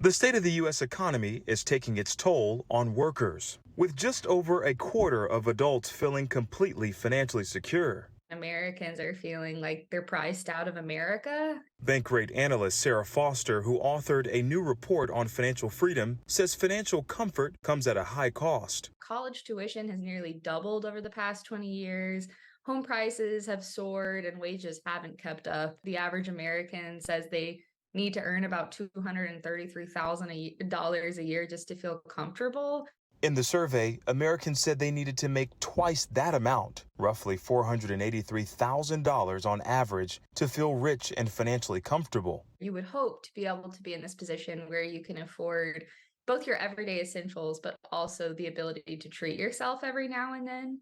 The state of the U.S. economy is taking its toll on workers, with just over a quarter of adults feeling completely financially secure. Americans are feeling like they're priced out of America. Bankrate analyst Sarah Foster, who authored a new report on financial freedom, says financial comfort comes at a high cost. College tuition has nearly doubled over the past 20 years. Home prices have soared and wages haven't kept up. The average American says they need to earn about $233,000 a year just to feel comfortable. In the survey, Americans said they needed to make twice that amount, roughly $483,000 on average, to feel rich and financially comfortable. You would hope to be able to be in this position where you can afford both your everyday essentials, but also the ability to treat yourself every now and then.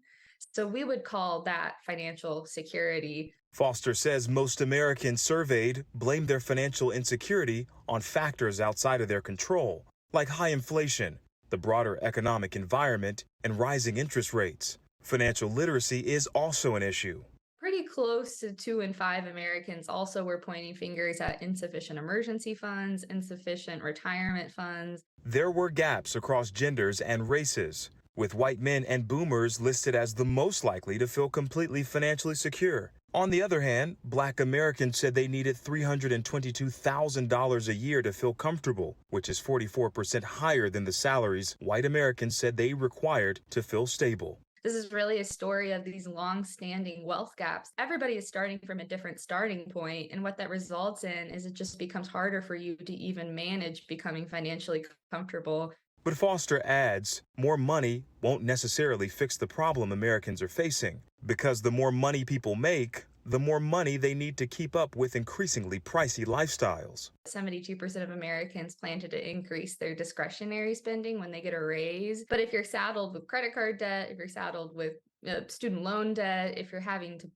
So we would call that financial security. Foster says most Americans surveyed blame their financial insecurity on factors outside of their control, like high inflation, the broader economic environment, and rising interest rates. Financial literacy is also an issue. Pretty close to 2 in 5 Americans also were pointing fingers at insufficient emergency funds, insufficient retirement funds. There were gaps across genders and races, with white men and boomers listed as the most likely to feel completely financially secure. On the other hand, Black Americans said they needed $322,000 a year to feel comfortable, which is 44% higher than the salaries white Americans said they required to feel stable. This is really a story of these long-standing wealth gaps. Everybody is starting from a different starting point, and what that results in is it just becomes harder for you to even manage becoming financially comfortable. But Foster adds, more money won't necessarily fix the problem Americans are facing, because the more money people make, the more money they need to keep up with increasingly pricey lifestyles. 72% of Americans plan to increase their discretionary spending when they get a raise. But if you're saddled with credit card debt, if you're saddled with student loan debt, if you're having to,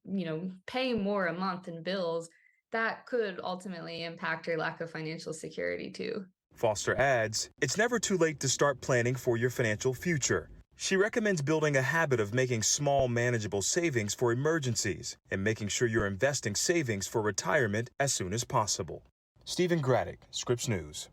pay more a month in bills, that could ultimately impact your lack of financial security too. Foster adds, it's never too late to start planning for your financial future. She recommends building a habit of making small, manageable savings for emergencies and making sure you're investing savings for retirement as soon as possible. Stephen Graddick, Scripps News.